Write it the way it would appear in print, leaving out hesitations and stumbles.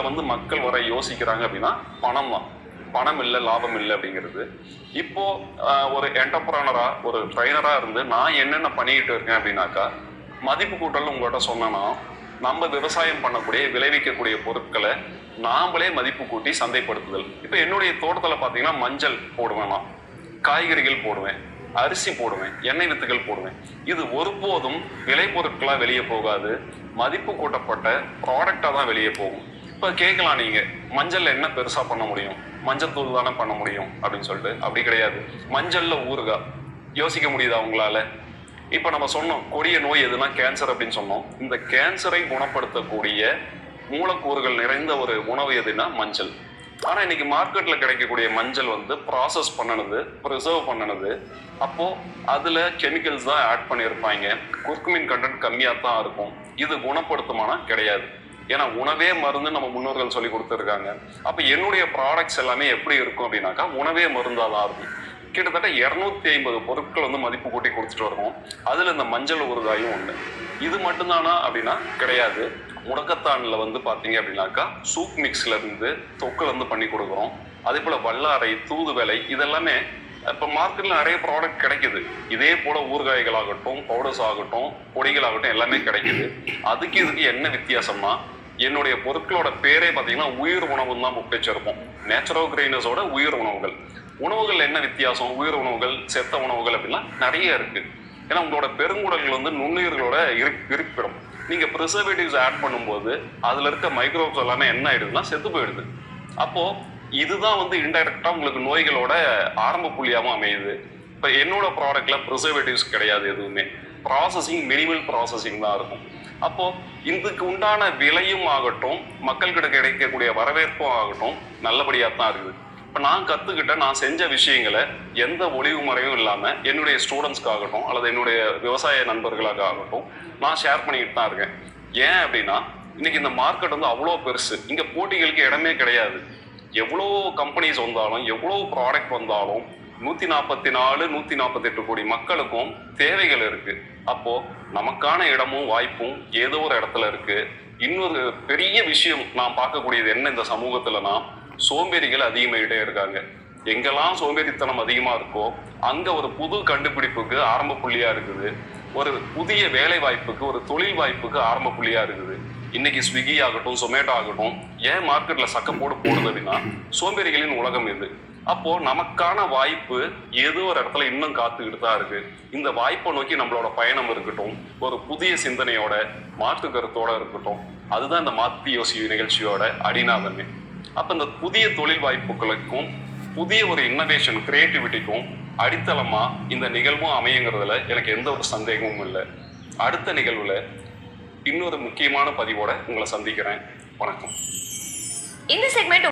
இதுல வந்து மக்கள் வர யோசிக்கிறாங்க அப்படின்னா பணம் தான். பணம் இல்லை, லாபம் இல்லை அப்படிங்கிறது. இப்போ ஒரு என்டர்பிரனரா, ஒரு ட்ரைனரா இருந்து நான் என்னென்ன பண்ணிக்கிட்டு இருக்கேன் அப்படின்னாக்கா, மதிப்பு கூட்டல் உங்கள்கிட்ட சொன்னேன்னா, நம்ம விவசாயம் பண்ணக்கூடிய விளைவிக்கக்கூடிய பொருட்களை நாமளே மதிப்பு கூட்டி சந்தைப்படுத்துதல். இப்போ என்னுடைய தோட்டத்தில் பார்த்தீங்கன்னா மஞ்சள் போடுவேன், நான் காய்கறிகள் போடுவேன், அரிசி போடுவேன், எண்ணெய் வித்துகள் போடுவேன். இது ஒருபோதும் விலை பொருட்களா வெளியே போகாது, மதிப்பு கூட்டப்பட்ட ப்ராடக்டா தான் வெளியே போகும். இப்போ கேட்கலாம், நீங்க மஞ்சள்ல என்ன பெருசா பண்ண முடியும், மஞ்சள் தூள் தானே பண்ண முடியும் அப்படின்னு சொல்லிட்டு. அப்படி கிடையாது. மஞ்சள்ல ஊறுகாய் யோசிக்க முடியுதா உங்களால? இப்ப நம்ம சொன்னோம் கொடிய நோய் எதுனா கேன்சர் அப்படின்னு சொன்னோம். இந்த கேன்சரை குணப்படுத்தக்கூடிய மூலக்கூறுகள் நிறைந்த ஒரு உணவு எதுனா மஞ்சள். ஆனா இன்னைக்கு மார்க்கெட்ல கிடைக்கக்கூடிய மஞ்சள் வந்து ப்ராசஸ் பண்ணனது, ப்ரிசர்வ் பண்ணனது. அப்போ அதுல கெமிக்கல்ஸ் தான் ஆட் பண்ணியிருப்பாங்க, குர்குமின் கண்டென்ட் கம்மியா தான் இருக்கும். இது குணப்படுத்துமானா கிடையாது. ஏன்னா உணவே மருந்து நம்ம முன்னோர்கள் சொல்லி கொடுத்துருக்காங்க. அப்ப என்னுடைய ப்ராடக்ட்ஸ் எல்லாமே எப்படி இருக்கும் அப்படின்னாக்கா உணவே மருந்தாதான் இருக்கும். கிட்டத்தட்ட 250 பொருட்கள் வந்து மதிப்பு கூட்டி கொடுத்துட்டு வரணும். அதுல இந்த மஞ்சள் ஊறுகாயும் ஒண்ணு. இது மட்டும்தானா அப்படின்னா கிடையாது. முடக்கத்தான்ல வந்து பாத்தீங்க அப்படின்னாக்கா சூப் மிக்ஸ்ல இருந்து தொக்குல இருந்து பண்ணி கொடுக்குறோம். அதே போல வல்லாரை, தூதுவளை, இதெல்லாமே இப்ப மார்க்கெட்ல நிறைய ப்ராடக்ட் கிடைக்குது. இதே போல ஊறுகாய்கள் ஆகட்டும், பவுடர்ஸ் ஆகட்டும், பொடிகள் ஆகட்டும் எல்லாமே கிடைக்குது. அதுக்கு இதுக்கு என்ன வித்தியாசம்னா, என்னுடைய பொருட்களோட பேரே பார்த்தீங்கன்னா உயிர் உணவுன்னு தான் வச்சிருப்போம். நேச்சுரல் கிரெயினர்ஸோட உயிர் உணவுகள். உணவுகள் என்ன வித்தியாசம்? உயிர் உணவுகள், செத்த உணவுகள் அப்படின்னா நிறைய இருக்கு. ஏன்னா உங்களோட பெருங்குடல்கள் வந்து நுண்ணுயிர்களோட இருப்பிடும். நீங்க ப்ரிசர்வேட்டிவ்ஸ் ஆட் பண்ணும்போது அதுல இருக்க மைக்ரோப்ஸ் எல்லாமே என்ன ஆயிடுதுன்னா செத்து போயிடுது. அப்போ இதுதான் வந்து இன்டைரக்டா உங்களுக்கு நோய்களோட ஆரம்ப புள்ளியாகவும் அமையுது. இப்போ என்னோட ப்ராடக்ட்ல ப்ரிசர்வேட்டிவ்ஸ் கிடையாது, எதுவுமே ப்ராசஸிங், மினிமல் ப்ராசஸிங் தான் இருக்கும். அப்போ இதுக்கு உண்டான விலையும் ஆகட்டும், மக்கள்கிட்ட கிடைக்கக்கூடிய வரவேற்பும் ஆகட்டும் நல்லபடியாக தான் இருக்குது. இப்போ நான் கற்றுக்கிட்ட, நான் செஞ்ச விஷயங்களை எந்த ஒளிவு முறையும் இல்லாமல் என்னுடைய ஸ்டூடெண்ட்ஸ்க்காகட்டும் அல்லது என்னுடைய விவசாய நண்பர்களாக ஆகட்டும் நான் ஷேர் பண்ணிக்கிட்டு தான் இருக்கேன். ஏன் அப்படின்னா இன்னைக்கு இந்த மார்க்கெட் வந்து அவ்வளோ பெருசு. இங்கே போட்டிகளுக்கு இடமே கிடையாது. எவ்வளோ கம்பெனிஸ் வந்தாலும், எவ்வளோ ப்ராடக்ட் வந்தாலும் 144, 148 கோடி மக்களுக்கும் தேவைகள் இருக்கு. அப்போ நமக்கான இடமும் வாய்ப்பும் ஏதோ ஒரு இடத்துல இருக்கு. இன்னொரு பெரிய விஷயம் நான் பார்க்கக்கூடியது என்ன இந்த சமூகத்துலனா, சோம்பேறிகள் அதிகமாகிட்டே இருக்காங்க. எங்கெல்லாம் சோம்பேறித்தனம் அதிகமா இருக்கோ அங்க ஒரு புது கண்டுபிடிப்புக்கு ஆரம்ப புள்ளியா இருக்குது. ஒரு புதிய வேலை வாய்ப்புக்கு, ஒரு தொழில் வாய்ப்புக்கு ஆரம்ப புள்ளியா இருக்குது. இன்னைக்கு ஸ்விக்கி ஆகட்டும், சொமேட்டோ ஆகட்டும் ஏன் மார்க்கெட்ல சக்கப்போடு போடுது அப்படின்னா சோம்பேறிகளின் உலகம் இது. அப்போ நமக்கான வாய்ப்பு ஏதோ ஒரு இடத்துல இன்னும் காத்துக்கிட்டு தான் இருக்கு. இந்த வாய்ப்பை நோக்கி நம்மளோட பயணம் இருக்கட்டும், ஒரு புதிய சிந்தனையோட, மாற்று கருத்தோட இருக்கட்டும். அதுதான் இந்த மாத்தி யோசி நிகழ்ச்சியோட அடிநாதமே. அப்ப இந்த புதிய தொழில் வாய்ப்புகளுக்கும் புதிய ஒரு இன்னோவேஷன், கிரியேட்டிவிட்டிக்கும் அடித்தளமா இந்த நிகழ்வும் அமையுங்கிறதுல எனக்கு எந்த ஒரு சந்தேகமும் இல்லை. அடுத்த நிகழ்வுல இன்னொரு முக்கியமான பதிவோட உங்களை சந்திக்கிறேன். வணக்கம். இந்த செக்மெண்ட்